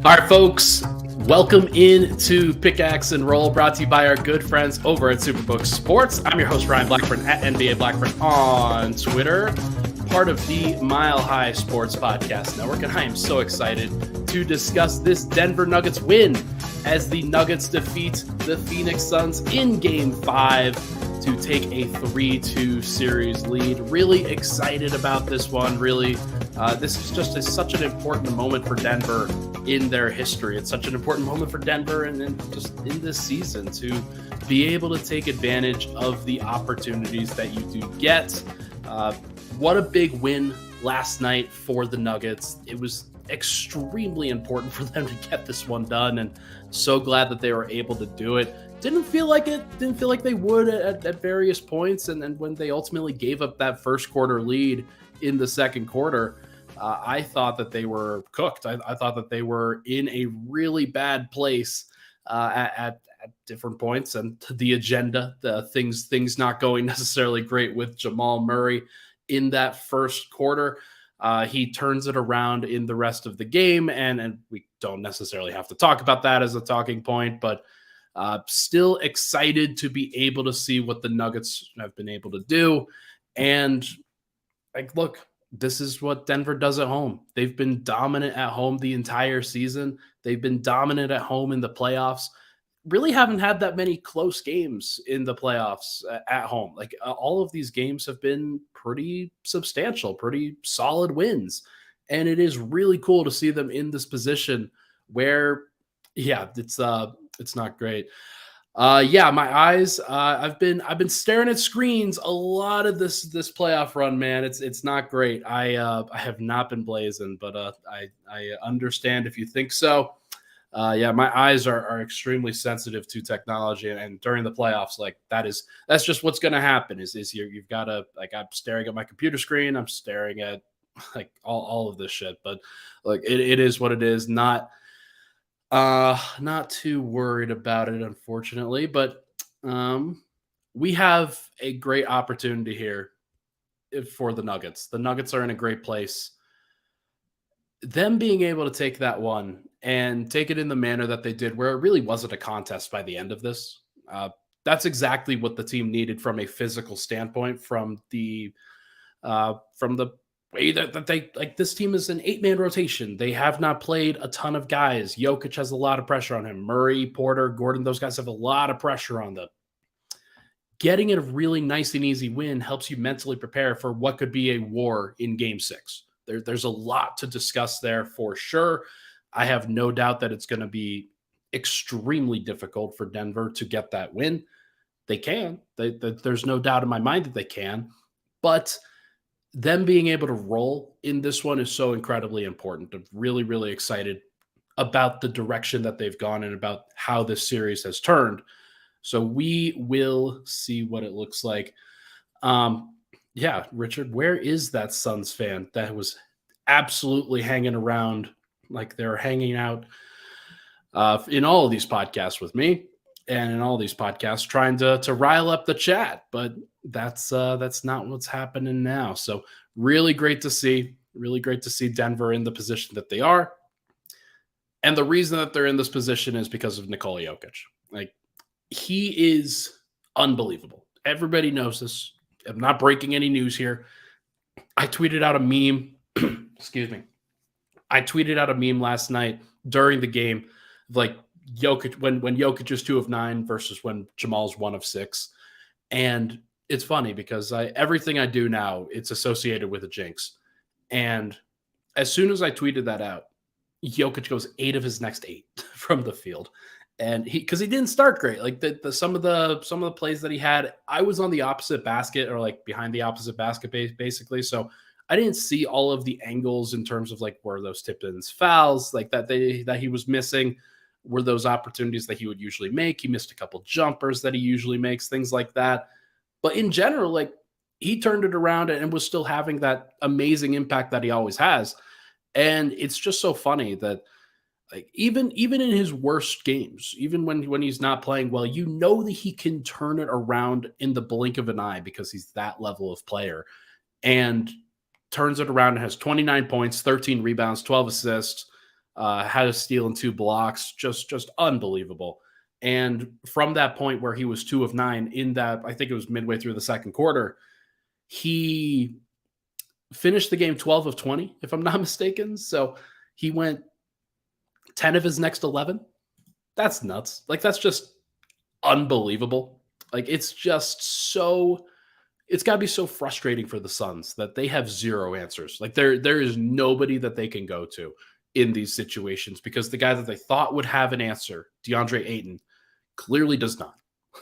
All right, folks, welcome into Pickaxe and Roll, brought to you by our good friends over at Superbook Sports. I'm your host, Ryan Blackburn, at NBA Blackburn on Twitter, part of the Mile High Sports Podcast Network, and I am so excited to discuss this Denver Nuggets win as the Nuggets defeat the Phoenix Suns in Game 5 to take a 3-2 series lead. Really excited about this one. Really, this is just such an important moment for Denver in their history. It's such an important moment for Denver and just in this season to be able to take advantage of the opportunities that you do get. What a big win last night for the Nuggets. It was extremely important for them to get this one done, and so glad that they were able to do it. Didn't feel like they would at various points, and then when they ultimately gave up that first quarter lead in the second quarter, I thought that they were cooked. I thought that they were in a really bad place at different points, and the agenda, the things not going necessarily great with Jamal Murray in that first quarter. He turns it around in the rest of the game, and we don't necessarily have to talk about that as a talking point, but still excited to be able to see what the Nuggets have been able to do. And look, this is what Denver does at home. They've been dominant at home the entire season. They've been dominant at home in the playoffs. Really haven't had that many close games in the playoffs at home. All of these games have been pretty substantial, pretty solid wins. And it is really cool to see them in this position where, it's not great. My eyes, I've been staring at screens a lot of this playoff run, man. It's not great. I have not been blazing, but I understand if you think so. My eyes are extremely sensitive to technology, and during the playoffs, that's just what's going to happen. Is you've got to I'm staring at my computer screen, I'm staring at all of this shit, but it is what it is. Not too worried about it, unfortunately, but we have a great opportunity here for the Nuggets. The Nuggets are in a great place. Them being able to take that one and take it in the manner that they did, where it really wasn't a contest by the end of this. That's exactly what the team needed from a physical standpoint, from the way that they this team is an 8-man rotation. They have not played a ton of guys. Jokic has a lot of pressure on him. Murray, Porter, Gordon, those guys have a lot of pressure on them. Getting it a really nice and easy win helps you mentally prepare for what could be a war in Game 6. There's a lot to discuss there for sure. I have no doubt that it's going to be extremely difficult for Denver to get that win. They can. There's no doubt in my mind that they can. But them being able to roll in this one is so incredibly important. I'm really, really excited about the direction that they've gone and about how this series has turned. So we will see what it looks like. Richard, where is that Suns fan that was absolutely hanging around like they're hanging out in all of these podcasts with me and in all these podcasts trying to rile up the chat? But that's not what's happening now. So really great to see Denver in the position that they are. And the reason that they're in this position is because of Nikola Jokic. He is unbelievable. Everybody knows this. I'm not breaking any news here. I tweeted out a meme. Excuse me. I tweeted out a meme last night during the game of Jokic, when Jokic is 2 of 9 versus when Jamal's 1 of 6. And it's funny because everything I do now, it's associated with a jinx. And as soon as I tweeted that out, Jokic goes 8 of his next 8 from the field. And because he didn't start great, some of the plays that he had, I was on the opposite basket or behind the opposite basket basically. So I didn't see all of the angles in terms of where those tip-ins fouls that he was missing were those opportunities that he would usually make. He missed a couple jumpers that he usually makes, things like that. But in general, he turned it around and was still having that amazing impact that he always has. And it's just so funny that even in his worst games, even when he's not playing well, that he can turn it around in the blink of an eye because he's that level of player, and turns it around and has 29 points, 13 rebounds, 12 assists, had a steal and 2 blocks, just unbelievable. And from that point where he was 2 of 9 in that, I think it was midway through the second quarter, he finished the game 12 of 20, if I'm not mistaken. So he went 10 of his next 11. That's nuts. Like, that's just unbelievable. Like, it's just so, it's got to be so frustrating for the Suns that they have zero answers. Like, there is nobody that they can go to in these situations, because the guy that they thought would have an answer, DeAndre Ayton, clearly does not.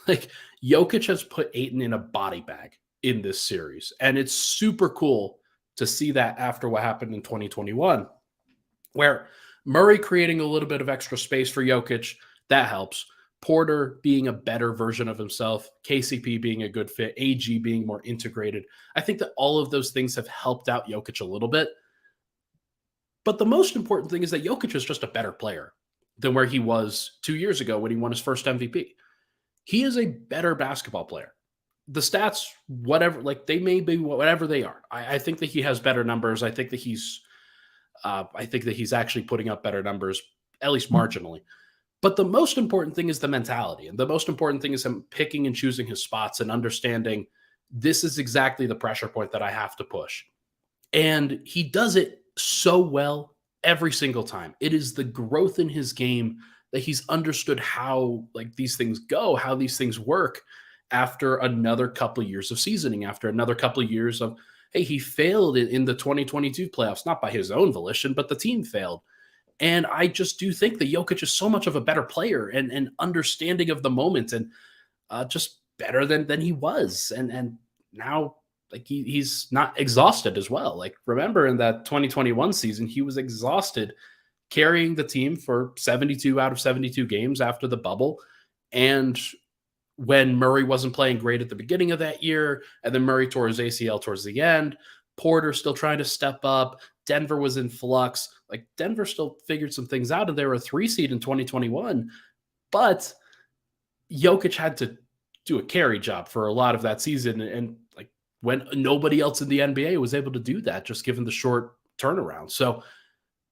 Like, Jokic has put Ayton in a body bag in this series, and it's super cool to see that after what happened in 2021, where Murray creating a little bit of extra space for Jokic, that helps. Porter being a better version of himself, KCP being a good fit, AG being more integrated. I think that all of those things have helped out Jokic a little bit. But the most important thing is that Jokic is just a better player than where he was 2 years ago when he won his first MVP. He is a better basketball player. The stats, whatever, like, they may be whatever they are. I think that he has better numbers. I think that he's actually putting up better numbers, at least marginally. But the most important thing is the mentality. And the most important thing is him picking and choosing his spots and understanding this is exactly the pressure point that I have to push. And he does it so well every single time. It is the growth in his game that he's understood how, like, these things go, how these things work after another couple of years of seasoning, after another couple of years of, hey, he failed in the 2022 playoffs, not by his own volition, but the team failed. And I just do think that Jokic is so much of a better player and understanding of the moment, and just better than he was. And now, like, he's not exhausted as well. Like, remember in that 2021 season, he was exhausted carrying the team for 72 out of 72 games after the bubble. And when Murray wasn't playing great at the beginning of that year, and then Murray tore his ACL towards the end, Porter still trying to step up, Denver was in flux. Like, Denver still figured some things out, and they were a 3 seed in 2021. But Jokic had to do a carry job for a lot of that season. And like, when nobody else in the NBA was able to do that, just given the short turnaround. So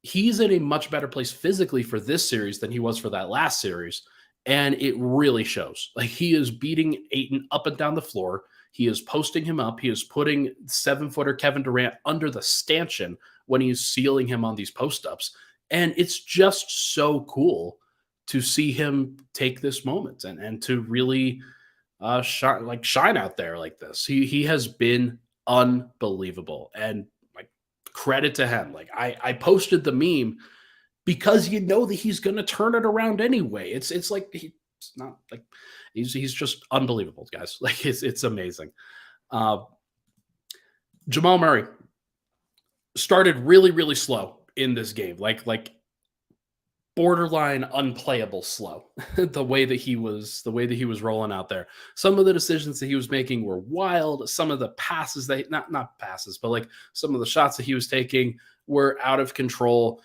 he's in a much better place physically for this series than he was for that last series. And it really shows. Like, he is beating Ayton up and down the floor. He is posting him up. He is putting 7-footer Kevin Durant under the stanchion when he's sealing him on these post-ups. And it's just so cool to see him take this moment and to really shine out there like this. He has been unbelievable. And, like, credit to him. Like, I posted the meme because you know that he's going to turn it around anyway. It's like, he's not like, he's just unbelievable, guys. Like, it's amazing. Jamal Murray started really, really slow in this game, like borderline unplayable slow. the way that he was rolling out there. Some of the decisions that he was making were wild. Some of the passes that not passes, but like some of the shots that he was taking were out of control.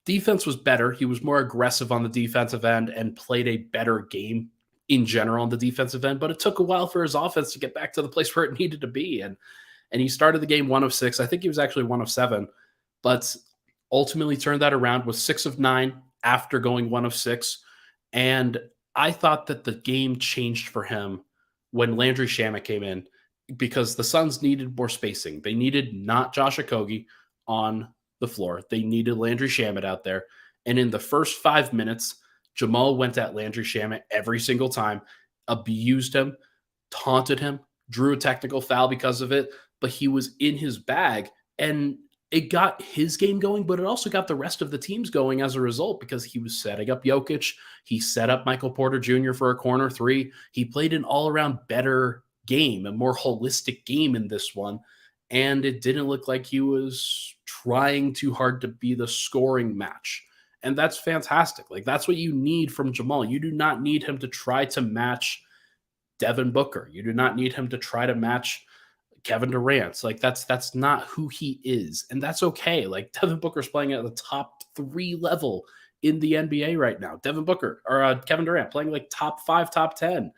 Defense was better. He was more aggressive on the defensive end and played a better game in general on the defensive end, but it took a while for his offense to get back to the place where it needed to be. And he started the game 1 of 6. I think he was actually 1 of 7, but ultimately turned that around, was 6 of 9 after going 1 of 6. And I thought that the game changed for him when Landry Shamet came in, because the Suns needed more spacing. They needed not Josh Okogie on the floor. They needed Landry Shamet out there. And in the first 5 minutes, Jamal went at Landry Shamet every single time, abused him, taunted him, drew a technical foul because of it, but he was in his bag, and it got his game going, but it also got the rest of the teams going as a result, because he was setting up Jokic. He set up Michael Porter Jr. for a corner 3. He played an all-around better game, a more holistic game in this one, and it didn't look like he was trying too hard to be the scoring match. And that's fantastic. Like, that's what you need from Jamal. You do not need him to try to match Devin Booker. You do not need him to try to match Kevin Durant. Like, that's not who he is. And that's okay. Like, Devin Booker's playing at the top 3 level in the NBA right now. Kevin Durant playing like top 5, top 10.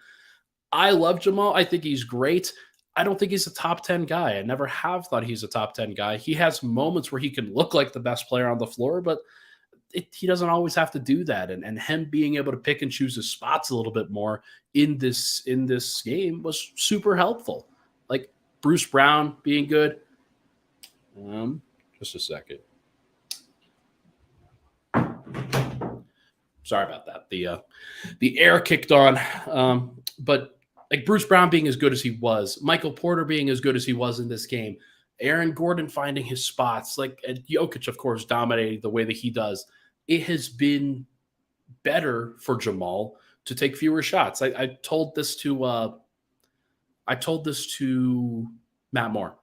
I love Jamal. I think he's great. I don't think he's a top 10 guy. I never have thought he's a top 10 guy. He has moments where he can look like the best player on the floor, but he doesn't always have to do that. And him being able to pick and choose his spots a little bit more in this game was super helpful. Like Bruce Brown being good. Just a second. Sorry about that. The air kicked on. But like Bruce Brown being as good as he was, Michael Porter being as good as he was in this game, Aaron Gordon finding his spots, like Jokic, of course, dominating the way that he does. It has been better for Jamal to take fewer shots. I told this to Matt Moore.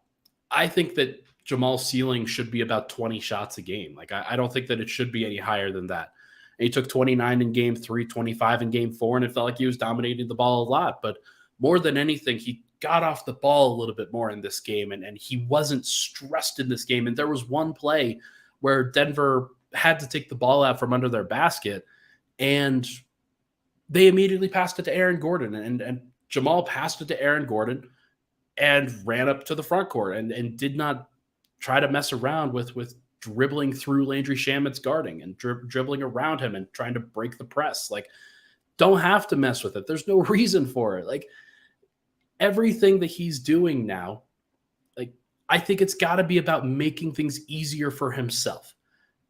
I think that Jamal's ceiling should be about 20 shots a game. Like I don't think that it should be any higher than that. And he took 29 in game 3, 25 in game 4, and it felt like he was dominating the ball a lot. But more than anything, he got off the ball a little bit more in this game, and he wasn't stressed in this game. And there was one play where Denver had to take the ball out from under their basket, and they immediately passed it to Aaron Gordon. And Jamal passed it to Aaron Gordon and ran up to the front court and did not try to mess around with dribbling through Landry Shamet's guarding and dribbling around him and trying to break the press. Like, don't have to mess with it. There's no reason for it. Like, everything that he's doing now, like, I think it's got to be about making things easier for himself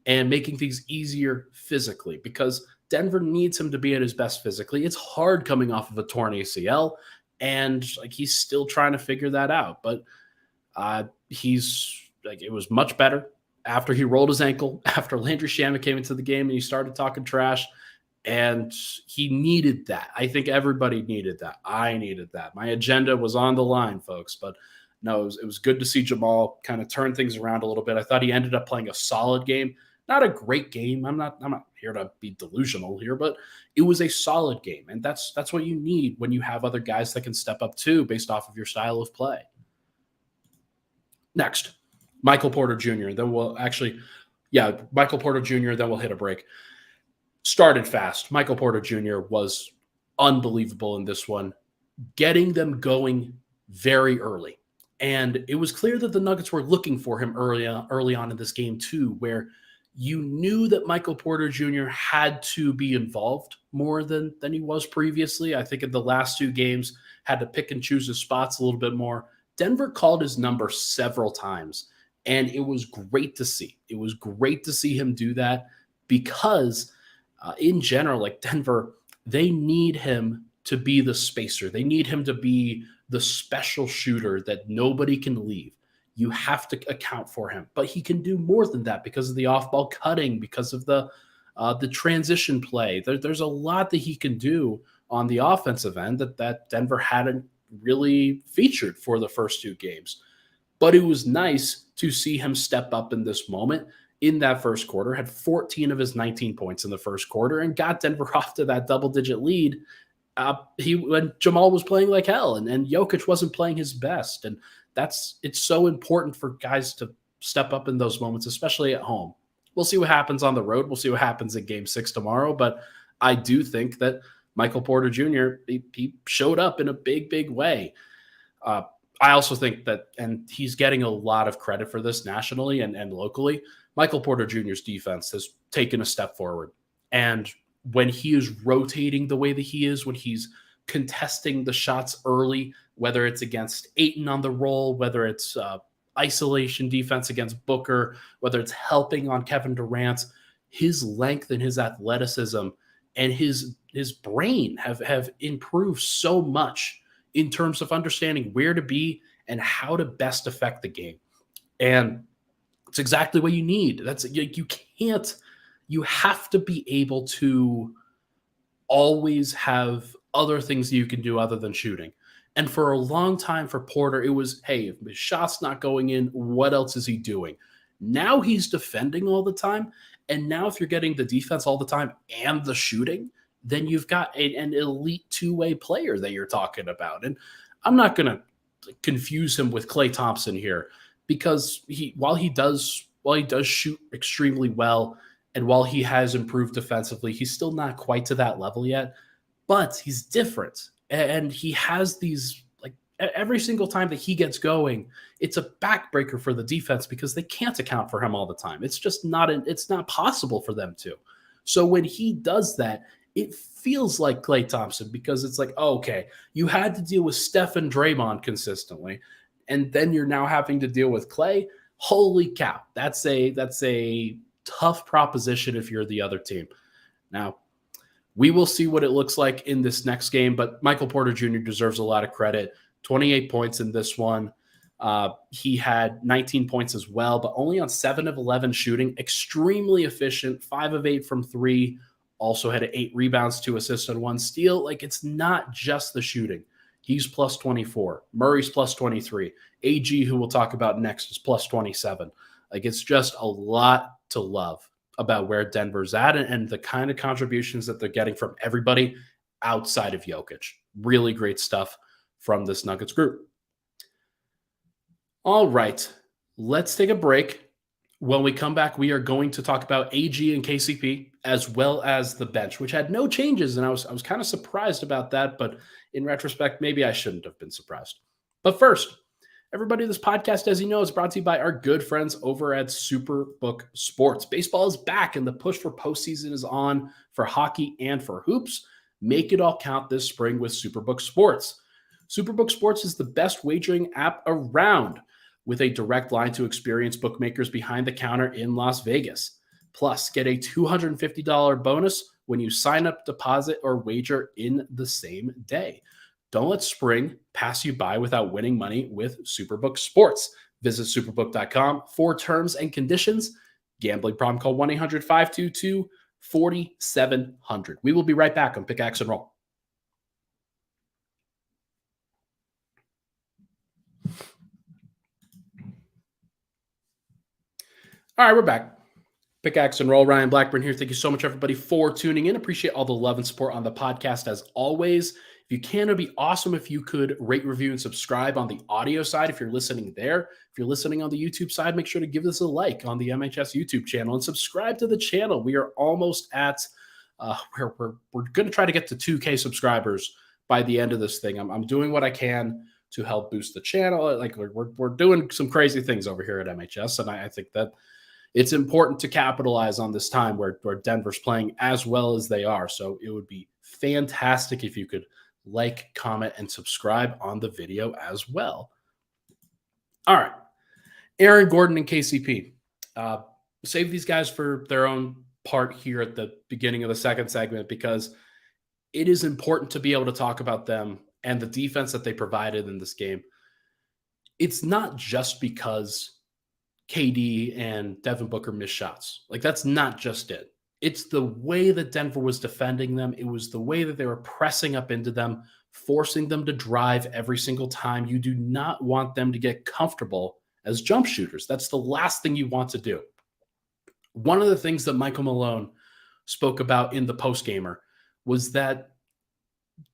and making things easier physically, because Denver needs him to be at his best physically. It's hard coming off of a torn ACL, and like he's still trying to figure that out. But he's like, it was much better after he rolled his ankle, after Landry Shamet came into the game and he started talking trash, and he needed that. I think everybody needed that. I needed that. My agenda was on the line, folks. But no, it was good to see Jamal kind of turn things around a little bit. I thought he ended up playing a solid game. Not a great game. I'm not here to be delusional here, but it was a solid game. And that's what you need when you have other guys that can step up too based off of your style of play. Next, Michael Porter Jr. Then Michael Porter Jr., then we'll hit a break. Started fast. Michael Porter Jr. was unbelievable in this one, getting them going very early. And it was clear that the Nuggets were looking for him early on in this game too, where you knew that Michael Porter Jr. had to be involved more than he was previously. I think in the last 2 games, had to pick and choose his spots a little bit more. Denver called his number several times, and it was great to see. It was great to see him do that because in general, like Denver, they need him to be the spacer. They need him to be the special shooter that nobody can leave. You have to account for him, but he can do more than that because of the off-ball cutting, because of the transition play. There's a lot that he can do on the offensive end that Denver hadn't really featured for the first 2 games. But it was nice to see him step up in this moment in that first quarter, had 14 of his 19 points in the first quarter and got Denver off to that double-digit lead when Jamal was playing like hell and Jokic wasn't playing his best. And it's so important for guys to step up in those moments, especially at home. We'll see what happens on the road. We'll see what happens in game 6 tomorrow. But I do think that Michael Porter Jr., he showed up in a big, big way. I also think that, and he's getting a lot of credit for this nationally and locally, Michael Porter Jr.'s defense has taken a step forward. And when he is rotating the way that he is, when he's contesting the shots early, whether it's against Ayton on the roll, whether it's isolation defense against Booker, whether it's helping on Kevin Durant, his length and his athleticism and his brain have improved so much in terms of understanding where to be and how to best affect the game. And it's exactly what you need. You have to be able to always have other things you can do other than shooting. And for a long time for Porter, it was, hey, if his shot's not going in, what else is he doing? Now he's defending all the time. And now if you're getting the defense all the time and the shooting, then you've got an elite 2-way player that you're talking about. And I'm not going to confuse him with Klay Thompson here, because while he does shoot extremely well, and while he has improved defensively, he's still not quite to that level yet. But he's different, and he has these every single time that he gets going, it's a backbreaker for the defense because they can't account for him all the time. It's just it's not possible for them to. So when he does that, it feels like Klay Thompson because it's like, oh, okay, you had to deal with Steph and Draymond consistently, and then you're now having to deal with Klay. Holy cow, that's a tough proposition if you're the other team. Now, we will see what it looks like in this next game, but Michael Porter Jr. deserves a lot of credit. 28 points in this one. He had 19 points as well, but only on 7 of 11 shooting. Extremely efficient, 5 of 8 from 3. Also had 8 rebounds, 2 assists, and 1 steal. Like, it's not just the shooting. He's plus 24. Murray's plus 23. AG, who we'll talk about next, is plus 27. Like, it's just a lot to love about where Denver's at and the kind of contributions that they're getting from everybody outside of Jokic. Really great stuff from this Nuggets group. All right, let's take a break. When we come back, we are going to talk about AG and KCP as well as the bench, which had no changes, and I was kind of surprised about that, but in retrospect, maybe I shouldn't have been surprised. But first, everybody, this podcast, as you know, is brought to you by our good friends over at Superbook Sports. Baseball is back, and the push for postseason is on for hockey and for hoops. Make it all count this spring with Superbook Sports. Superbook Sports is the best wagering app around, with a direct line to experienced bookmakers behind the counter in Las Vegas. Plus, get a $250 bonus when you sign up, deposit, or wager in the same day. Don't let spring pass you by without winning money with Superbook Sports. Visit superbook.com for terms and conditions. Gambling problem, call 1-800-522-4700. We will be right back on Pickaxe and Roll. All right, we're back. Pickaxe and Roll, Ryan Blackburn here. Thank you so much, everybody, for tuning in. Appreciate all the love and support on the podcast, as always. If you can, it would be awesome if you could rate, review, and subscribe on the audio side if you're listening there. If you're listening on the YouTube side, make sure to give this a like on the MHS YouTube channel and subscribe to the channel. We are almost at we're going to try to get to 2K subscribers by the end of this thing. I'm doing what I can to help boost the channel. Like, we're doing some crazy things over here at MHS, and I think that it's important to capitalize on this time where Denver's playing as well as they are. So it would be fantastic if you could like, comment, and subscribe on the video as well. All right. Aaron Gordon and KCP. Save these guys for their own part here at the beginning of the second segment, because it is important to be able to talk about them and the defense that they provided in this game. It's not just because KD and Devin Booker missed shots. Like, that's not just it. It's the way that Denver was defending them. It was the way that they were pressing up into them, forcing them to drive every single time. You do not want them to get comfortable as jump shooters. That's the last thing you want to do. One of the things that Michael Malone spoke about in the postgamer was that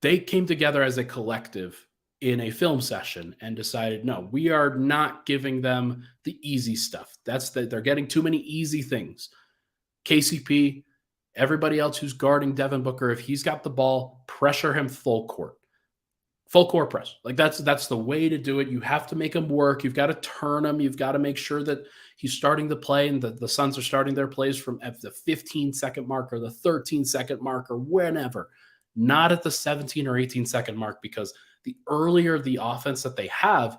they came together as a collective in a film session and decided, no, we are not giving them the easy stuff. They're getting too many easy things. KCP, everybody else who's guarding Devin Booker, if he's got the ball, pressure him full court press. Like, that's the way to do it. You have to make him work. You've got to turn him. You've got to make sure that he's starting the play and the Suns are starting their plays from at the 15-second mark or the 13-second mark or whenever, not at the 17 or 18-second mark, because the earlier the offense that they have,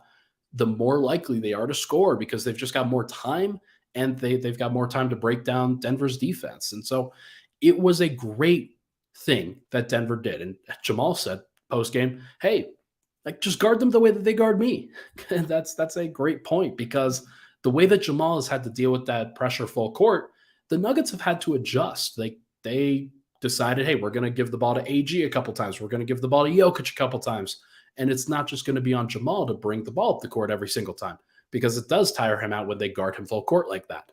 the more likely they are to score, because they've just got more time and they've got more time to break down Denver's defense. And so it was a great thing that Denver did. And Jamal said post-game, hey, like, just guard them the way that they guard me. And that's a great point, because the way that Jamal has had to deal with that pressure full court, the Nuggets have had to adjust. They decided, hey, we're going to give the ball to AG a couple times. We're going to give the ball to Jokic a couple times. And it's not just going to be on Jamal to bring the ball up the court every single time, because it does tire him out when they guard him full court like that.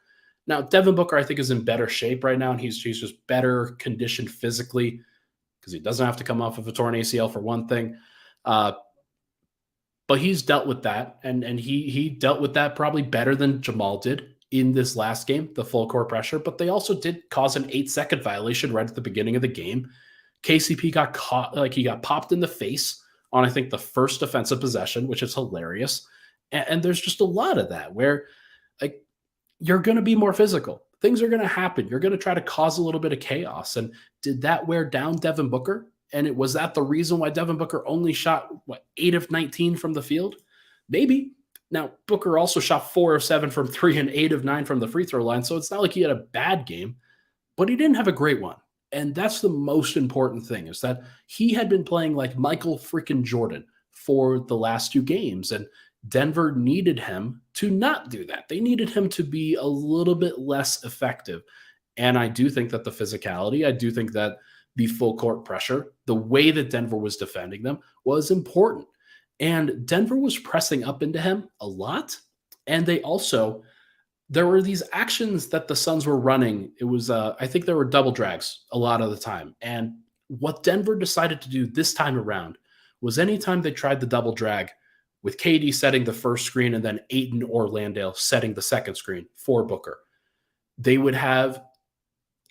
Now, Devin Booker, I think, is in better shape right now, and he's just better conditioned physically, because he doesn't have to come off of a torn ACL for one thing. But he's dealt with that, and he dealt with that probably better than Jamal did in this last game, the full court pressure. But they also did cause an 8-second violation right at the beginning of the game. KCP got caught, like, he got popped in the face on, I think, the first defensive possession, which is hilarious. And there's just a lot of that where, like, you're going to be more physical. Things are going to happen. You're going to try to cause a little bit of chaos. And did that wear down Devin Booker? And was that the reason why Devin Booker only shot, 8 of 19 from the field? Maybe. Now, Booker also shot 4 of 7 from 3 and 8 of 9 from the free throw line. So it's not like he had a bad game, but he didn't have a great one. And that's the most important thing, is that he had been playing like Michael freaking Jordan for the last 2 games. And Denver needed him to not do that. They needed him to be a little bit less effective. And I do think that the physicality, I do think that the full court pressure, the way that Denver was defending them was important. And Denver was pressing up into him a lot. And there were these actions that the Suns were running. It was, I think there were double drags a lot of the time. And what Denver decided to do this time around was anytime they tried the double drag, with KD setting the first screen and then Ayton or Landale setting the second screen for Booker, they would have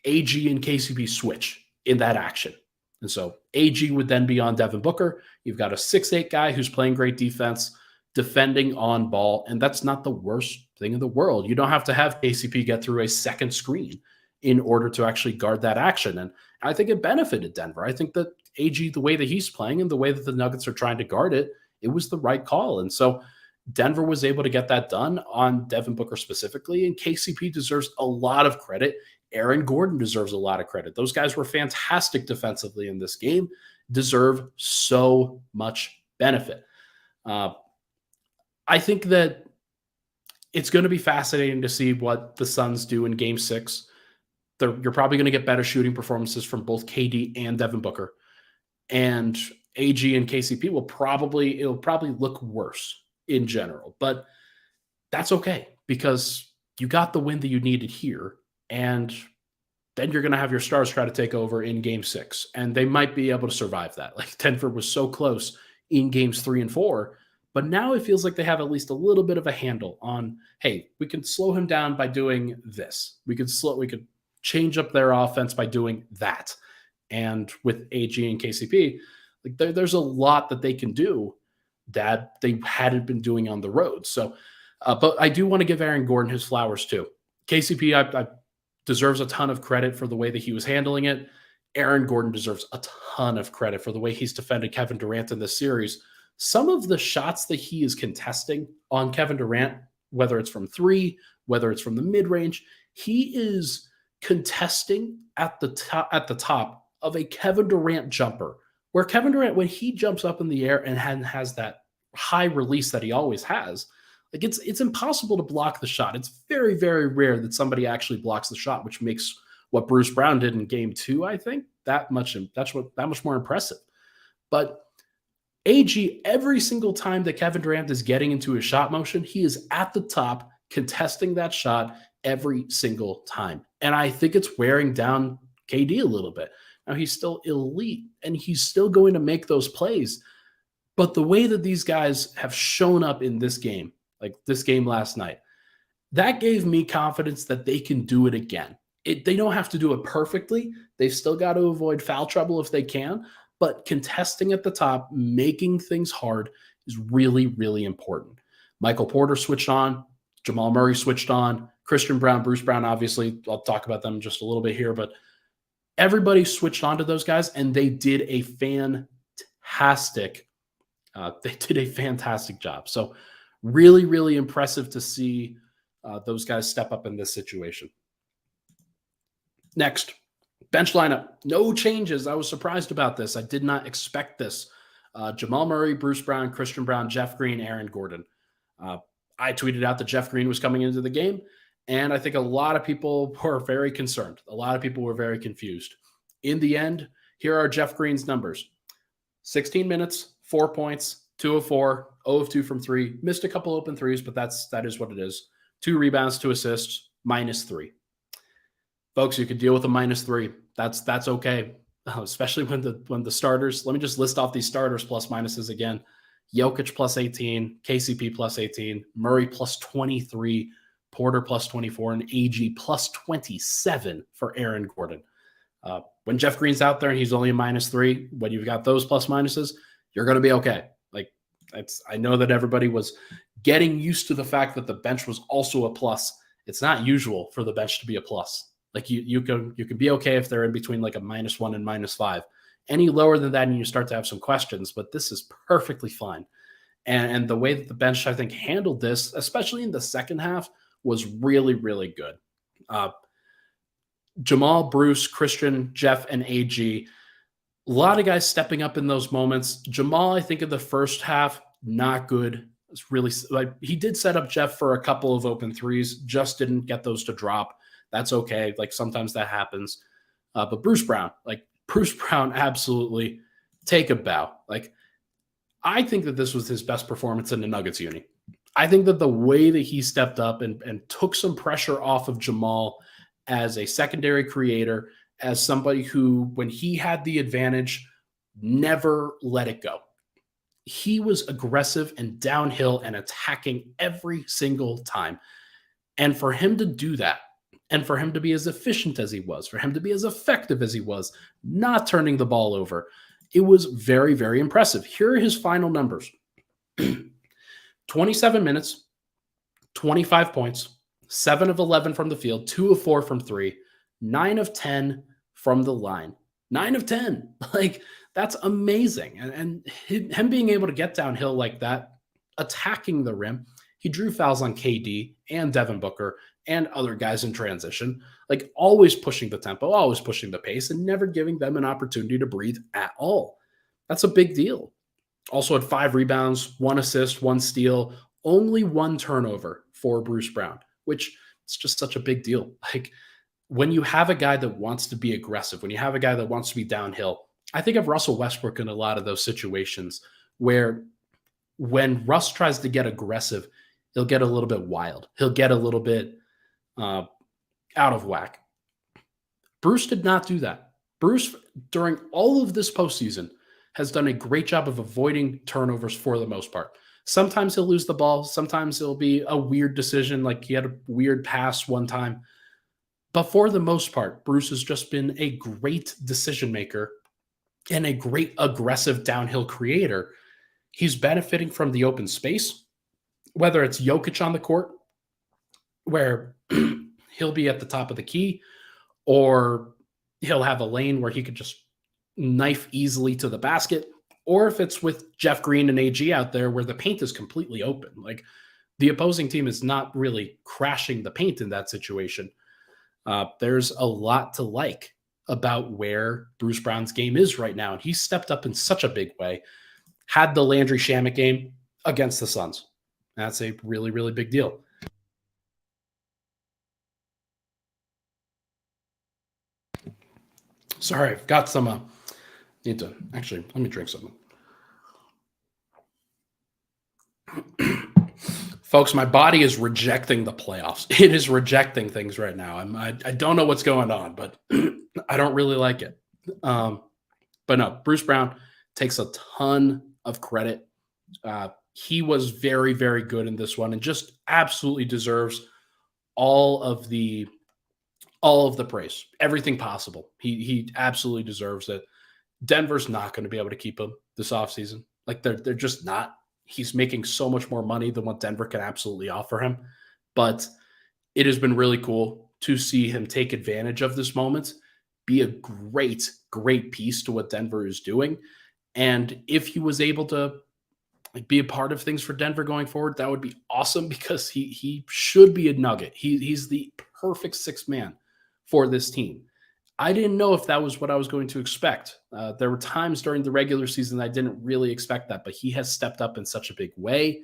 AG and KCP switch in that action. And so AG would then be on Devin Booker. You've got a 6'8" guy who's playing great defense, defending on ball, and that's not the worst thing in the world. You don't have to have KCP get through a second screen in order to actually guard that action. And I think it benefited Denver. I think that AG, the way that he's playing and the way that the Nuggets are trying to guard it, it was the right call. And so Denver was able to get that done on Devin Booker specifically, and KCP deserves a lot of credit. Aaron Gordon deserves a lot of credit. Those guys were fantastic defensively in this game, deserve so much benefit. I think that it's going to be fascinating to see what the Suns do in Game 6. You're probably going to get better shooting performances from both KD and Devin Booker. And AG and KCP it'll probably look worse in general, but that's okay because you got the win that you needed here. And then you're going to have your stars try to take over in Game 6, and they might be able to survive that. Like, Denver was so close in Games 3 and 4, but now it feels like they have at least a little bit of a handle on, hey, we can slow him down by doing this. We could change up their offense by doing that. And with AG and KCP, like, there's a lot that they can do that they hadn't been doing on the road. So, but I do want to give Aaron Gordon his flowers too. KCP I deserves a ton of credit for the way that he was handling it. Aaron Gordon deserves a ton of credit for the way he's defended Kevin Durant in this series. Some of the shots that he is contesting on Kevin Durant, whether it's from 3, whether it's from the mid-range, he is contesting at the top of a Kevin Durant jumper, where Kevin Durant, when he jumps up in the air and has that high release that he always has, like, it's impossible to block the shot. It's very, very rare that somebody actually blocks the shot, which makes what Bruce Brown did in Game 2, I think, that much more impressive. But AG, every single time that Kevin Durant is getting into a shot motion, he is at the top contesting that shot every single time. And I think it's wearing down KD a little bit. Now, he's still elite, and he's still going to make those plays. But the way that these guys have shown up in this game, like this game last night, that gave me confidence that they can do it again. They don't have to do it perfectly. They've still got to avoid foul trouble if they can. But contesting at the top, making things hard is really, really important. Michael Porter switched on. Jamal Murray switched on. Christian Brown, Bruce Brown, obviously, I'll talk about them just a little bit here. But everybody switched on to those guys, and they did a fantastic job. So really, really impressive to see those guys step up in this situation. Next, bench lineup. No changes. I was surprised about this. I did not expect this. Jamal Murray, Bruce Brown, Christian Brown, Jeff Green, Aaron Gordon. I tweeted out that Jeff Green was coming into the game, and I think a lot of people were very concerned. A lot of people were very confused. In the end, here are Jeff Green's numbers. 16 minutes, 4 points, 2 of 4, 0 of 2 from 3. Missed a couple open threes, but that is what it is. 2 rebounds, 2 assists, -3. Folks, you could deal with a -3. That's okay, especially when the starters. Let me just list off these starters plus minuses again. Jokic plus 18, KCP plus 18, Murray plus 23, Porter plus 24, and AG plus 27 for Aaron Gordon. When Jeff Green's out there and he's only a -3, when you've got those plus minuses, You're going to be okay. Like, I know that everybody was getting used to the fact that the bench was also a plus. It's not usual for the bench to be a plus. Like you can be okay if they're in between like a -1 and -5. Any lower than that, and you start to have some questions. But this is perfectly fine. And the way that the bench, I think, handled this, especially in the second half, was really, really good. Jamal, Bruce, Christian, Jeff, and AG, a lot of guys stepping up in those moments. Jamal, I think, in the first half, not good. It's really like he did set up Jeff for a couple of open threes, just didn't get those to drop. That's okay. Like sometimes that happens. But Bruce Brown, absolutely take a bow. Like, I think that this was his best performance in the Nuggets uni. I think that the way that he stepped up and took some pressure off of Jamal as a secondary creator, as somebody who, when he had the advantage, never let it go. He was aggressive and downhill and attacking every single time. And for him to do that, and for him to be as efficient as he was, for him to be as effective as he was, not turning the ball over, it was very, very impressive. Here are his final numbers. 27 minutes, 25 points, 7 of 11 from the field, 2 of 4 from 3, 9 of 10 from the line. 9 of 10. Like, that's amazing. And him being able to get downhill like that, attacking the rim, he drew fouls on KD and Devin Booker and other guys in transition, like always pushing the tempo, always pushing the pace, and never giving them an opportunity to breathe at all. That's a big deal. Also had 5 rebounds, 1 assist, 1 steal, only 1 turnover for Bruce Brown, which is just such a big deal. Like, when you have a guy that wants to be aggressive, when you have a guy that wants to be downhill, I think of Russell Westbrook in a lot of those situations where when Russ tries to get aggressive, he'll get a little bit wild. He'll get a little bit out of whack. Bruce did not do that. Bruce, during all of this postseason, has done a great job of avoiding turnovers for the most part. Sometimes he'll lose the ball. Sometimes it'll be a weird decision, like he had a weird pass one time. But for the most part, Bruce has just been a great decision maker and a great aggressive downhill creator. He's benefiting from the open space, whether it's Jokic on the court, where he'll be at the top of the key, or he'll have a lane where he could just knife easily to the basket, or if it's with Jeff Green and AG out there where the paint is completely open. Like, the opposing team is not really crashing the paint in that situation. There's a lot to like about where Bruce Brown's game is right now. And he stepped up in such a big way. Had the Landry Shamet game against the Suns. That's a really, really big deal. Sorry, I've got some, let me drink something. Folks, my body is rejecting the playoffs. It is rejecting things right now. I don't know what's going on, but I don't really like it. But no, Bruce Brown takes a ton of credit. He was very, very good in this one and just absolutely deserves all of the praise, everything possible. He absolutely deserves it. Denver's not going to be able to keep him this offseason. Like, they're just not. He's making so much more money than what Denver can absolutely offer him. But it has been really cool to see him take advantage of this moment, be a great, great piece to what Denver is doing. And if he was able to be a part of things for Denver going forward, that would be awesome, because he should be a Nugget. He's the perfect sixth man for this team. I didn't know if that was what I was going to expect. There were times during the regular season I didn't really expect that, but he has stepped up in such a big way,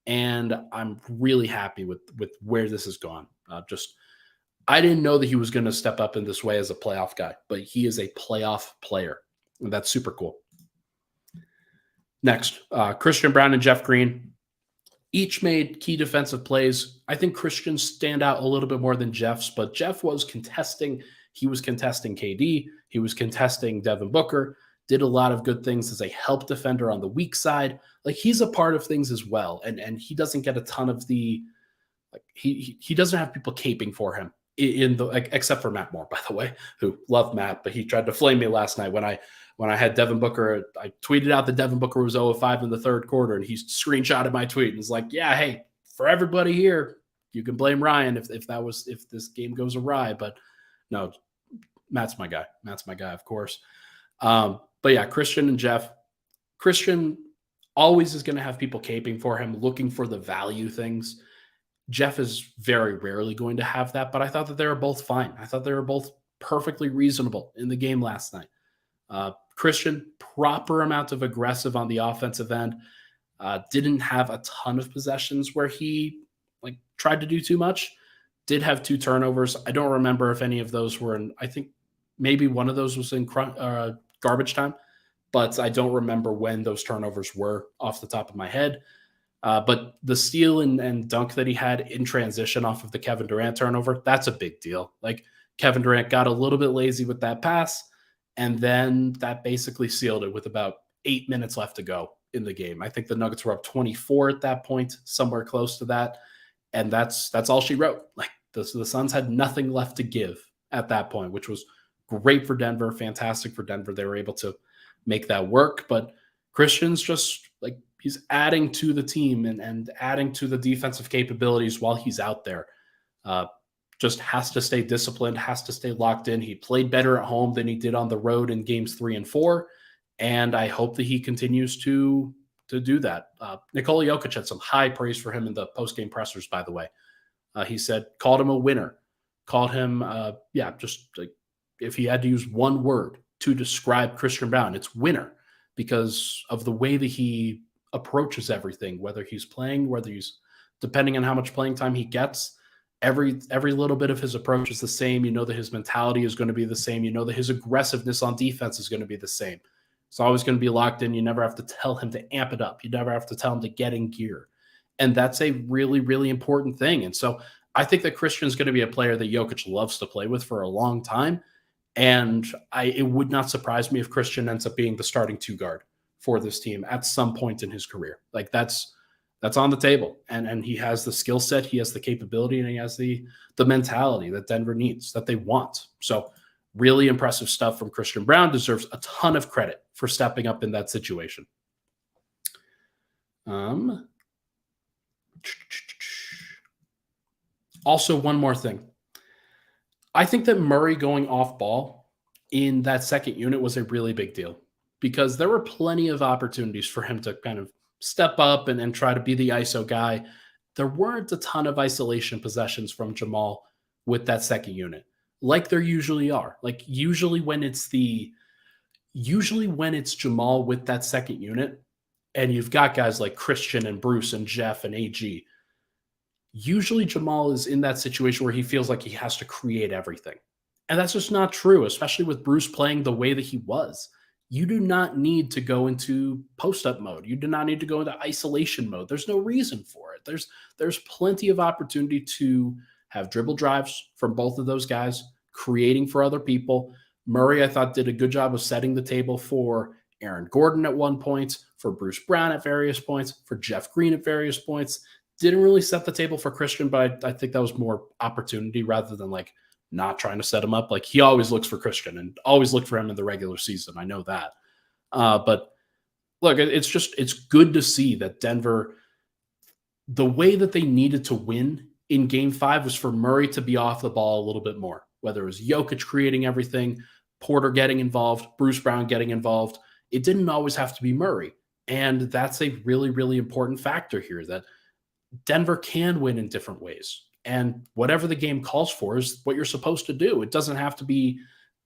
and I'm really happy with where this has gone. I didn't know that he was going to step up in this way as a playoff guy, but he is a playoff player, and that's super cool. Next, Christian Brown and Jeff Green each made key defensive plays. I think Christian's stand out a little bit more than Jeff's, but Jeff was contesting. He was contesting KD. He was contesting Devin Booker, did a lot of good things as a help defender on the weak side. Like, he's a part of things as well. And he doesn't get a ton of the, like, he doesn't have people caping for him except for Matt Moore, by the way, who loved Matt, but he tried to flame me last night when I when I had Devin Booker, I tweeted out that Devin Booker was 0 of 5 in the third quarter, and he screenshotted my tweet and was like, yeah, hey, for everybody here, you can blame Ryan if this game goes awry. But no, Matt's my guy. Matt's my guy, of course. But yeah, Christian and Jeff. Christian always is going to have people caping for him, looking for the value things. Jeff is very rarely going to have that, but I thought that they were both fine. I thought they were both perfectly reasonable in the game last night. Christian, proper amount of aggressive on the offensive end. Didn't have a ton of possessions where he tried to do too much. Did have 2 turnovers. I don't remember if any of those were in, I think maybe one of those was in garbage time, but I don't remember when those turnovers were off the top of my head. But the steal and dunk that he had in transition off of the Kevin Durant turnover, that's a big deal. Like, Kevin Durant got a little bit lazy with that pass, and then that basically sealed it with about 8 minutes left to go in the game. I think the Nuggets were up 24 at that point, somewhere close to that. And that's all she wrote. Like, the Suns had nothing left to give at that point, which was great for Denver, fantastic for Denver. They were able to make that work. But Christian's just he's adding to the team and adding to the defensive capabilities while he's out there. Just has to stay disciplined, has to stay locked in. He played better at home than he did on the road in games 3 and 4. And I hope that he continues to do that. Nikola Jokic had some high praise for him in the post-game pressers, by the way. He called him a winner, called him, if he had to use one word to describe Christian Braun, it's winner, because of the way that he approaches everything, whether he's playing, whether he's, depending on how much playing time he gets, every little bit of his approach is the same. You know that his mentality is going to be the same. You know that his aggressiveness on defense is going to be the same. It's always going to be locked in. You never have to tell him to amp it up. You never have to tell him to get in gear. And that's a really, really important thing. And so I think that Christian's going to be a player that Jokic loves to play with for a long time. And it would not surprise me if Christian ends up being the starting 2 guard for this team at some point in his career. That's on the table. And he has the skill set, he has the capability, and he has the mentality that Denver needs, that they want. So really impressive stuff from Christian Braun. Deserves a ton of credit for stepping up in that situation. Also, one more thing. I think that Murray going off ball in that second unit was a really big deal, because there were plenty of opportunities for him to kind of step up and try to be the ISO guy. There weren't a ton of isolation possessions from Jamal with that second unit, like there usually are. Like, usually when it's Jamal with that second unit, and you've got guys like Christian and Bruce and Jeff and AG, usually Jamal is in that situation where he feels like he has to create everything. And that's just not true, especially with Bruce playing the way that he was. You do not need to go into post-up mode. You do not need to go into isolation mode. There's no reason for it. There's plenty of opportunity to have dribble drives from both of those guys, creating for other people. Murray, I thought, did a good job of setting the table for Aaron Gordon at one point, for Bruce Brown at various points, for Jeff Green at various points. Didn't really set the table for Christian, but I think that was more opportunity rather than not trying to set him up. He always looks for Christian and always looked for him in the regular season. I know that. But look, it's good to see that Denver, the way that they needed to win in game 5 was for Murray to be off the ball a little bit more, whether it was Jokic creating everything, Porter getting involved, Bruce Brown getting involved. It didn't always have to be Murray. And that's a really, really important factor here, that Denver can win in different ways. And whatever the game calls for is what you're supposed to do. It doesn't have to be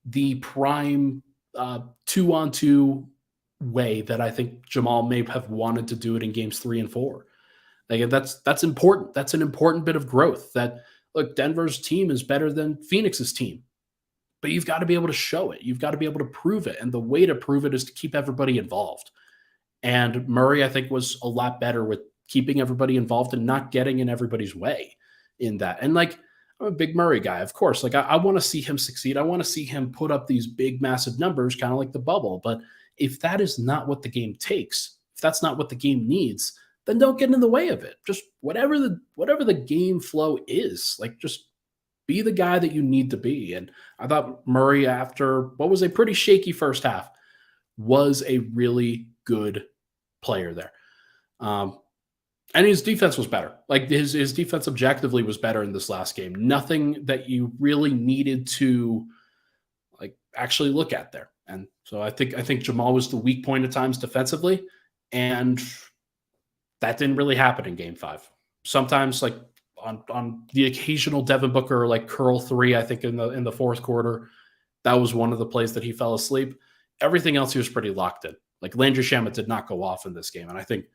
the prime 2-on-2 way that I think Jamal may have wanted to do it in games 3 and 4. That's important. That's an important bit of growth. That, look, Denver's team is better than Phoenix's team, but you've got to be able to show it. You've got to be able to prove it. And the way to prove it is to keep everybody involved. And Murray, I think, was a lot better with keeping everybody involved and not getting in everybody's way in that. And I'm a big Murray guy, of course. I want to see him succeed. I want to see him put up these big, massive numbers, kind of like the bubble. But if that is not what the game takes, if that's not what the game needs, then don't get in the way of it. Just whatever the game flow is, just be the guy that you need to be. And I thought Murray, after what was a pretty shaky first half, was a really good player there. And his defense was better. Like his defense objectively was better in this last game. Nothing that you really needed to like actually look at there. And so I think Jamal was the weak point at times defensively, and that didn't really happen in Game 5. Sometimes, like on the occasional Devin Booker like curl three, I think in the fourth quarter, that was one of the plays that he fell asleep. Everything else he was pretty locked in. Like Landry Shamet did not go off in this game, and I think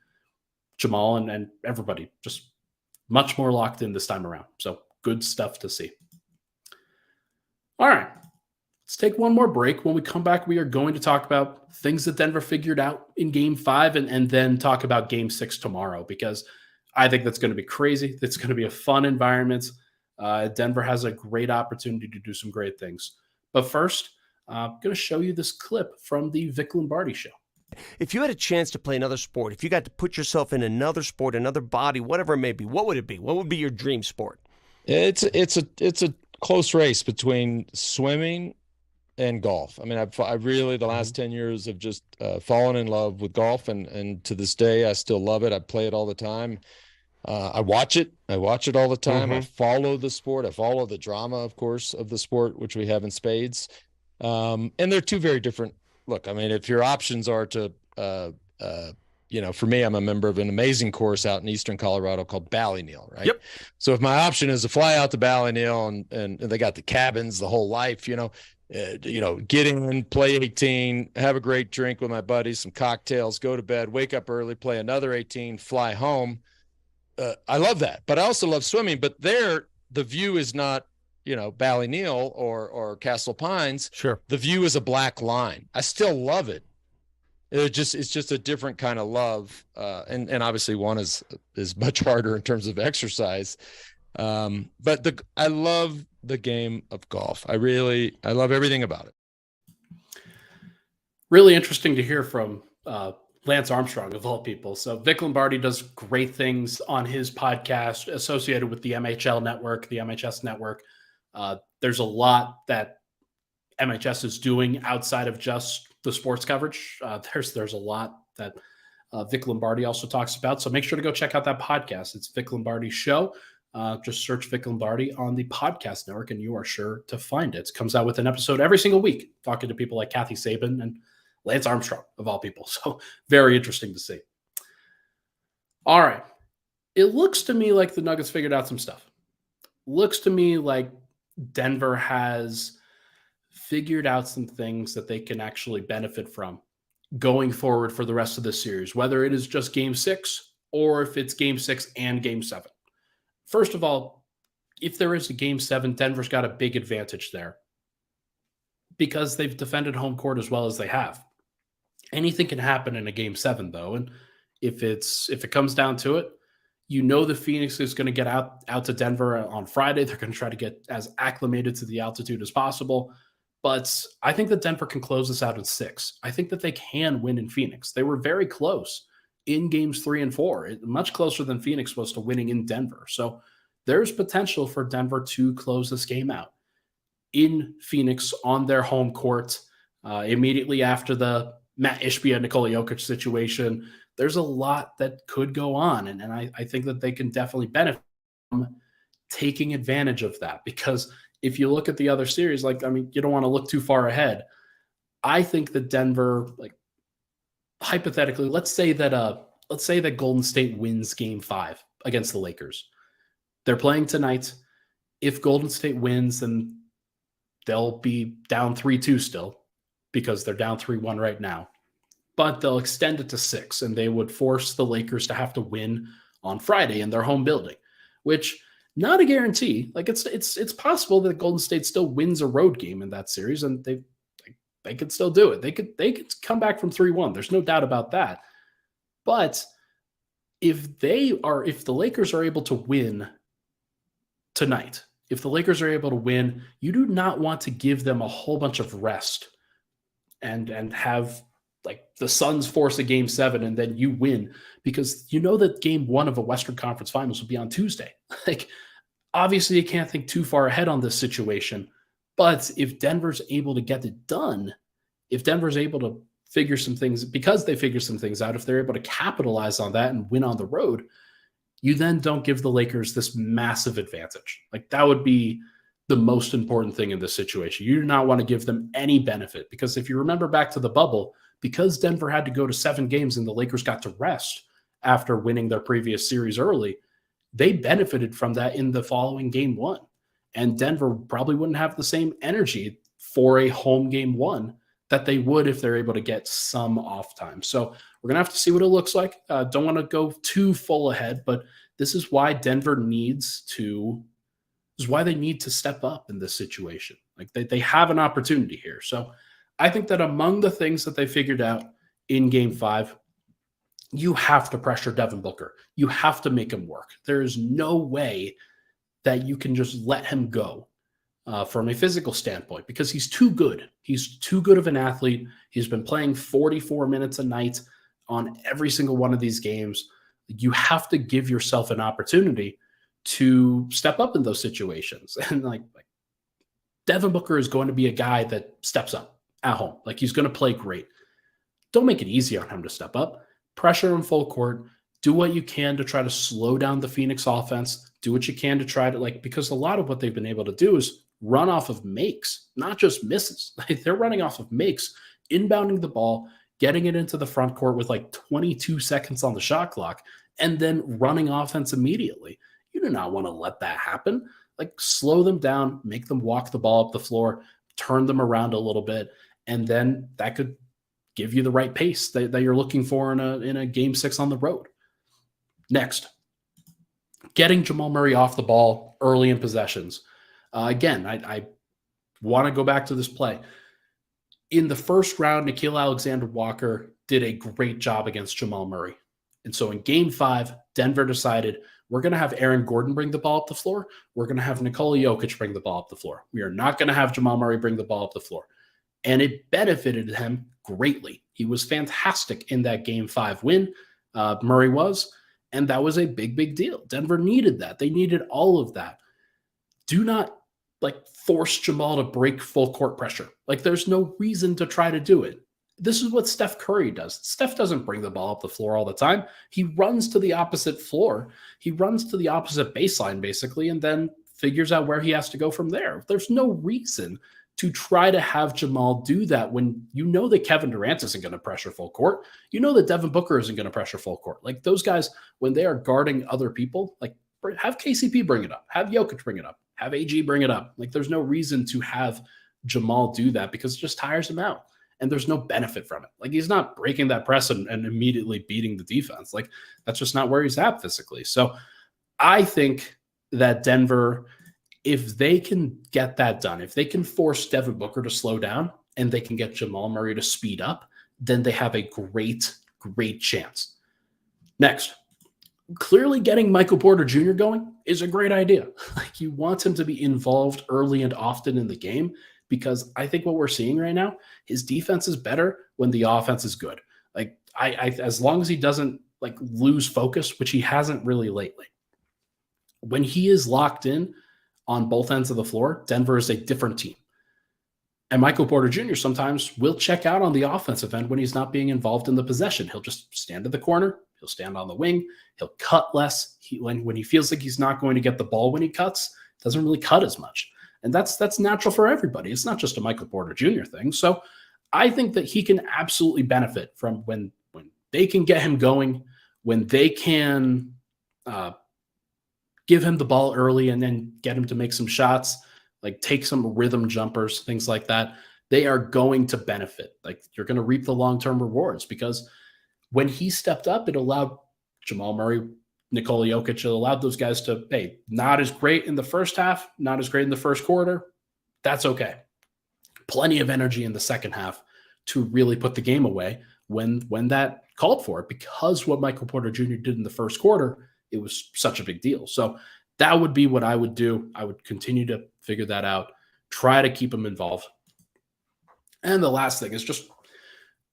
Jamal and everybody just much more locked in this time around. So good stuff to see. All right. Let's take one more break. When we come back, we are going to talk about things that Denver figured out in Game 5 and then talk about Game 6 tomorrow, because I think that's going to be crazy. It's going to be a fun environment. Denver has a great opportunity to do some great things. But first, I'm going to show you this clip from the Vic Lombardi show. If you had a chance to play another sport, if you got to put yourself in another sport, another body, whatever it may be, what would it be? What would be your dream sport? It's a close race between swimming and golf. I mean, I really the last 10 years have just fallen in love with golf, and to this day I still love it. I play it all the time. I watch it all the time. I follow the sport. I follow the drama, of course, of the sport, which we have in spades. And they're two very different. Look, I mean, if your options are to, for me, I'm a member of an amazing course out in Eastern Colorado called Ballyneal, right? Yep. So if my option is to fly out to Ballyneal and they got the cabins, the whole life, get in, play 18, have a great drink with my buddies, some cocktails, go to bed, wake up early, play another 18, fly home. I love that, but I also love swimming. But there, the view is not, Ballyneal or Castle Pines. Sure. The view is a black line. I still love it. It's just a different kind of love. And obviously one is much harder in terms of exercise. But I love the game of golf. I love everything about it. Really interesting to hear from Lance Armstrong, of all people. So Vic Lombardi does great things on his podcast associated with the MHL network, the MHS network. There's a lot that MHS is doing outside of just the sports coverage. There's a lot that Vic Lombardi also talks about. So make sure to go check out that podcast. It's Vic Lombardi's show. Just search Vic Lombardi on the podcast network and you are sure to find it. It comes out with an episode every single week, talking to people like Kathy Sabin and Lance Armstrong, of all people. So very interesting to see. All right. It looks to me like the Nuggets figured out some stuff. Looks to me like Denver has figured out some things that they can actually benefit from going forward for the rest of this series, whether it is just Game 6 or if it's Game 6 and Game 7. First of all, if there is a Game 7, Denver's got a big advantage there because they've defended home court as well as they have. Anything can happen in a Game 7, though, and if it comes down to it, the Phoenix is going to get out to Denver on Friday. They're going to try to get as acclimated to the altitude as possible. But I think that Denver can close this out in 6. I think that they can win in Phoenix. They were very close in Games 3 and 4, much closer than Phoenix was to winning in Denver. So there's potential for Denver to close this game out in Phoenix on their home court immediately after the Matt Ishbia, Nikola Jokic situation. There's a lot that could go on, and I think that they can definitely benefit from taking advantage of that, because if you look at the other series, you don't want to look too far ahead. I think that Denver, hypothetically, let's say that Golden State wins Game 5 against the Lakers. They're playing tonight. If Golden State wins, then they'll be down 3-2 still, because they're down 3-1 right now. But they'll extend it to 6, and they would force the Lakers to have to win on Friday in their home building, which not a guarantee. It's possible that Golden State still wins a road game in that series, and they could still do it. They could come back from 3-1. There's no doubt about that. But if the Lakers are able to win tonight, if the Lakers are able to win, you do not want to give them a whole bunch of rest and have the Suns force a Game 7 and then you win, because that Game 1 of a Western Conference Finals will be on Tuesday. Obviously you can't think too far ahead on this situation, but if Denver's able to get it done, if Denver's able to figure some things, because they figure some things out, if they're able to capitalize on that and win on the road, you then don't give the Lakers this massive advantage. Like, that would be the most important thing in this situation. You do not want to give them any benefit, because if you remember back to the bubble, because Denver had to go to 7 games and the Lakers got to rest after winning their previous series early, they benefited from that in the following game 1. And Denver probably wouldn't have the same energy for a home game 1 that they would if they're able to get some off time. So we're going to have to see what it looks like. Don't want to go too full ahead, but this is why Denver needs to, this is why they need to step up in this situation. Like, they have an opportunity here. So I think that among the things that they figured out in game 5, you have to pressure Devin Booker. You have to make him work. There is no way that you can just let him go from a physical standpoint, because he's too good. He's too good of an athlete. He's been playing 44 minutes a night on every single one of these games. You have to give yourself an opportunity to step up in those situations. And like Devin Booker is going to be a guy that steps up at home. Like, he's going to play great. Don't make it easy on him to step up. Pressure him full court. Do what you can to try to slow down the Phoenix offense. Do what you can to try to, because a lot of what they've been able to do is run off of makes, not just misses. They're running off of makes, inbounding the ball, getting it into the front court with 22 seconds on the shot clock, and then running offense immediately. You do not want to let that happen. Slow them down, make them walk the ball up the floor, turn them around a little bit, and then that could give you the right pace that you're looking for in a game 6 on the road. Next, getting Jamal Murray off the ball early in possessions. Again, I want to go back to this play. In the first round, Nickeil Alexander-Walker did a great job against Jamal Murray. And so in game 5, Denver decided, we're going to have Aaron Gordon bring the ball up the floor. We're going to have Nikola Jokic bring the ball up the floor. We are not going to have Jamal Murray bring the ball up the floor. And it benefited him greatly. He was fantastic in that game 5 win. Murray was. And that was a big, big deal. Denver needed that. They needed all of that. Do not force Jamal to break full court pressure. There's no reason to try to do it. This is what Steph Curry does. Steph doesn't bring the ball up the floor all the time. He runs to the opposite floor. He runs to the opposite baseline, basically, and then figures out where he has to go from there. There's no reason to try to have Jamal do that when you know that Kevin Durant isn't going to pressure full court. You know that Devin Booker isn't going to pressure full court. Those guys, when they are guarding other people, have KCP bring it up. Have Jokic bring it up. Have AG bring it up. There's no reason to have Jamal do that, because it just tires him out. And there's no benefit from it. He's not breaking that press and immediately beating the defense. That's just not where he's at physically. So I think that Denver, if they can get that done, if they can force Devin Booker to slow down and they can get Jamal Murray to speed up, then they have a great, great chance. Next, clearly getting Michael Porter Jr. going is a great idea. You want him to be involved early and often in the game, because I think what we're seeing right now, his defense is better when the offense is good. As long as he doesn't lose focus, which he hasn't really lately. When he is locked in on both ends of the floor, Denver is a different team. And Michael Porter Jr. sometimes will check out on the offensive end when he's not being involved in the possession. He'll just stand in the corner. He'll stand on the wing. He'll cut less. When he feels like he's not going to get the ball when he cuts, doesn't really cut as much. And that's natural for everybody. It's not just a Michael Porter Jr. thing. So I think that he can absolutely benefit from when they can get him going, when they can give him the ball early and then get him to make some shots, take some rhythm jumpers, things like that. They are going to benefit. You're going to reap the long-term rewards, because when he stepped up, it allowed Jamal Murray, Nikola Jokic, it allowed those guys to, hey, not as great in the first half, not as great in the first quarter. That's okay. Plenty of energy in the second half to really put the game away when that called for it, because what Michael Porter Jr. did in the first quarter, it was such a big deal. So that would be what I would do. I would continue to figure that out, try to keep him involved. And the last thing is just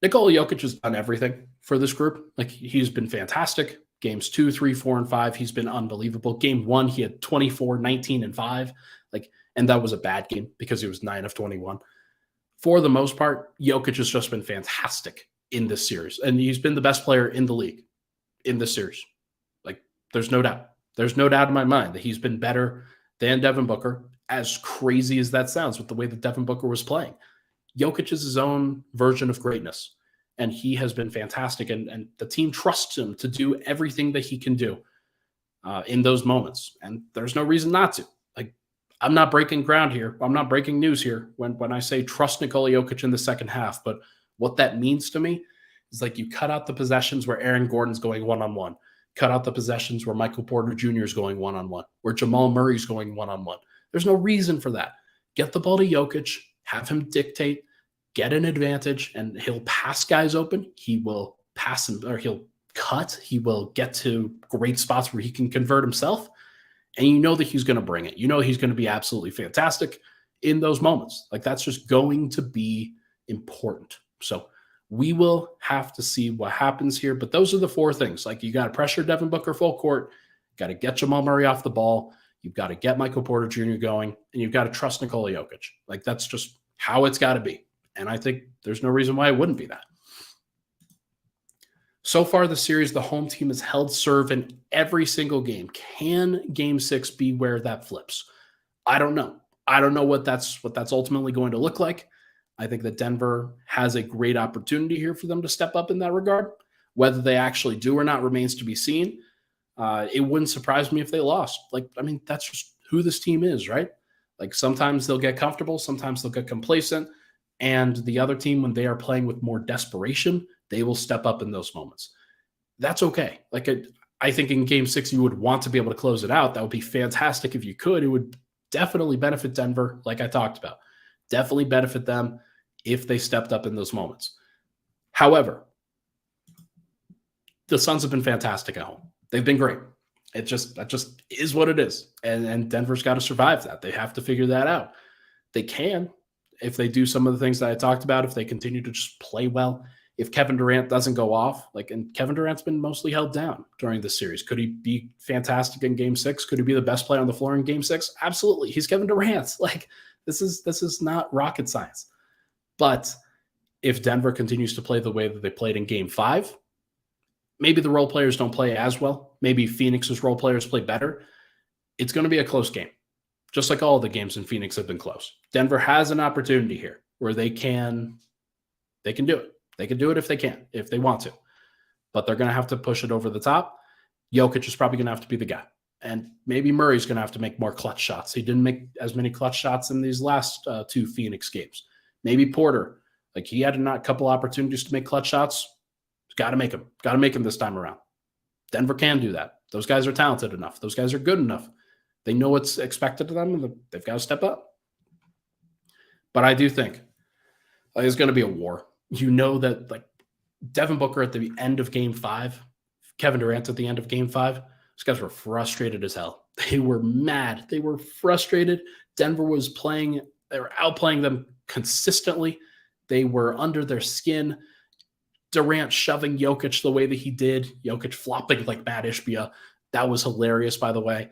Nikola Jokic has done everything for this group. He's been fantastic. Games 2, 3, 4, and 5, he's been unbelievable. Game 1, he had 24, 19, and 5. And that was a bad game because he was 9 of 21. for the most part, Jokic has just been fantastic in this series. And he's been the best player in the league in this series. Like, there's no doubt. There's no doubt in my mind that he's been better than Devin Booker, as crazy as that sounds with the way that Devin Booker was playing. Jokic is his own version of greatness, and he has been fantastic. And the team trusts him to do everything that he can do in those moments. And there's no reason not to. Like, I'm not breaking ground here. I'm not breaking news here when I say trust Nikola Jokic in the second half. But what that means to me is, like, you cut out the possessions where Aaron Gordon's going one-on-one. Cut out the possessions where Michael Porter Jr. is going one-on-one, where Jamal Murray's going one-on-one. There's no reason for that. Get the ball to Jokic, have him dictate, get an advantage, and he'll pass guys open. He will pass him, or he'll cut. He will get to great spots where he can convert himself. And you know that he's going to bring it. You know he's going to be absolutely fantastic in those moments. Like, that's just going to be important. So we will have to see what happens here. But those are the four things. Like, you got to pressure Devin Booker full court. Got to get Jamal Murray off the ball. You've got to get Michael Porter Jr. going. And you've got to trust Nikola Jokic. Like, that's just how it's got to be. And I think there's no reason why it wouldn't be that. So far this series, the home team has held serve in every single game. Can Game 6 be where that flips? I don't know. I don't know what that's ultimately going to look like. I think that Denver has a great opportunity here for them to step up in that regard. Whether they actually do or not remains to be seen. It wouldn't surprise me if they lost. Like, I mean, that's just who this team is, right? Like, sometimes they'll get comfortable, sometimes they'll get complacent, and the other team, when they are playing with more desperation, they will step up in those moments. That's okay. Like, I think in Game 6, you would want to be able to close it out. That would be fantastic if you could. It would definitely benefit Denver, like I talked about. Definitely benefit them if they stepped up in those moments. However, the Suns have been fantastic at home. They've been great. That just is what it is. And Denver's got to survive that. They have to figure that out. They can, if they do some of the things that I talked about, if they continue to just play well. If Kevin Durant doesn't go off, and Kevin Durant's been mostly held down during this series. Could he be fantastic in Game 6? Could he be the best player on the floor in Game 6? Absolutely. He's Kevin Durant. Like, this is not rocket science. But if Denver continues to play the way that they played in Game 5, maybe the role players don't play as well. Maybe Phoenix's role players play better. It's going to be a close game. Just like all the games in Phoenix have been close. Denver has an opportunity here where they can do it. They can do it if they want to. But they're going to have to push it over the top. Jokic is probably going to have to be the guy. And maybe Murray's going to have to make more clutch shots. He didn't make as many clutch shots in these last two Phoenix games. Maybe Porter. Like, he had a couple opportunities to make clutch shots. Got to make them. Got to make them this time around. Denver can do that. Those guys are talented enough. Those guys are good enough. They know what's expected of them, and they've got to step up. But I do think it's going to be a war. You know that, like, Devin Booker at the end of Game 5, Kevin Durant at the end of Game 5, those guys were frustrated as hell. They were mad. They were frustrated. Denver was playing. They were outplaying them consistently. They were under their skin. Durant shoving Jokic the way that he did. Jokic flopping like Matt Ishbia. That was hilarious, by the way.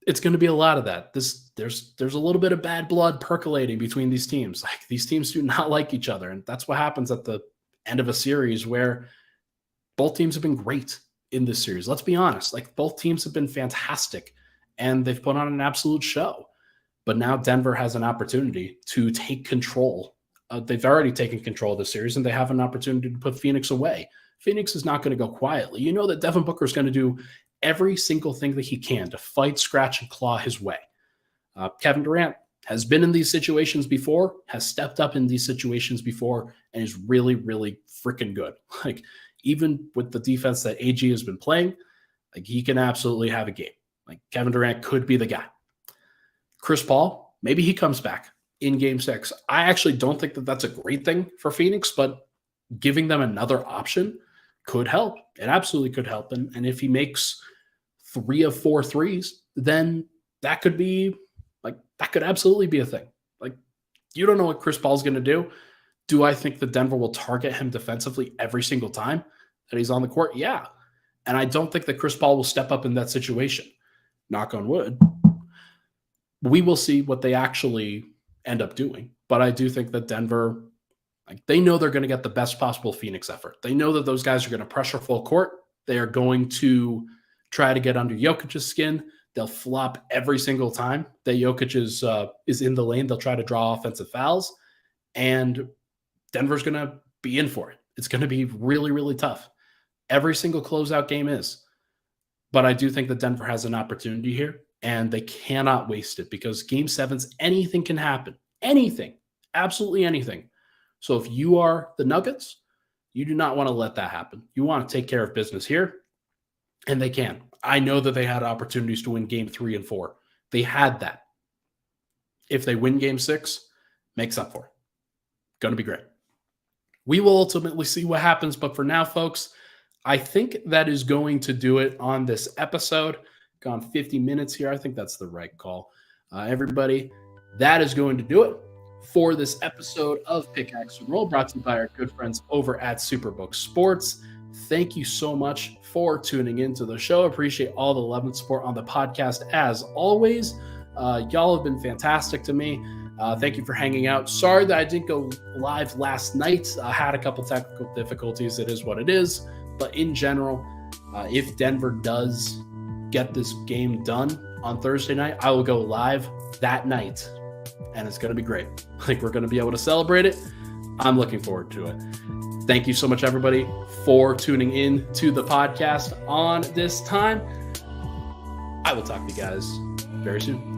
It's going to be a lot of that. There's a little bit of bad blood percolating between these teams. Like, these teams do not like each other, and that's what happens at the end of a series where both teams have been great in this series. Let's be honest. Like, both teams have been fantastic, and they've put on an absolute show. But now Denver has an opportunity to take control. They've already taken control of the series, and they have an opportunity to put Phoenix away. Phoenix is not going to go quietly. You know that Devin Booker is going to do every single thing that he can to fight, scratch, and claw his way. Kevin Durant has been in these situations before, has stepped up in these situations before, and is really, really freaking good. Like, even with the defense that AG has been playing, like, he can absolutely have a game. Like, Kevin Durant could be the guy. Chris Paul, maybe he comes back in Game 6. I actually don't think that that's a great thing for Phoenix, but giving them another option could help. It absolutely could help. And if he makes 3 of 4 threes, then that could absolutely be a thing. Like, you don't know what Chris Paul's going to do. Do I think that Denver will target him defensively every single time that he's on the court? Yeah. And I don't think that Chris Paul will step up in that situation. Knock on wood. We will see what they actually end up doing. But I do think that Denver, like, they know they're going to get the best possible Phoenix effort. They know that those guys are going to pressure full court. They are going to try to get under Jokic's skin. They'll flop every single time that Jokic is in the lane. They'll try to draw offensive fouls, and Denver's going to be in for it. It's going to be really, really tough. Every single closeout game is. But I do think that Denver has an opportunity here, and they cannot waste it because Game 7s, anything can happen. Anything. Absolutely anything. So if you are the Nuggets, you do not want to let that happen. You want to take care of business here, and they can. I know that they had opportunities to win Game 3 and 4. They had that. If they win Game 6, makes up for it. Going to be great. We will ultimately see what happens, but for now, folks, I think that is going to do it on this episode. Gone 50 minutes here. I think that's the right call. Everybody, that is going to do it for this episode of Pickaxe and Roll, brought to you by our good friends over at Superbook Sports. Thank you so much for tuning into the show. Appreciate all the love and support on the podcast as always. Y'all have been fantastic to me. Thank you for hanging out. Sorry that I didn't go live last night. I had a couple technical difficulties. It is what it is. But in general, if Denver does get this game done on Thursday night, I will go live that night. And it's going to be great. Like, we're going to be able to celebrate it. I'm looking forward to it. Thank you so much, everybody, for tuning in to the podcast on this time. I will talk to you guys very soon.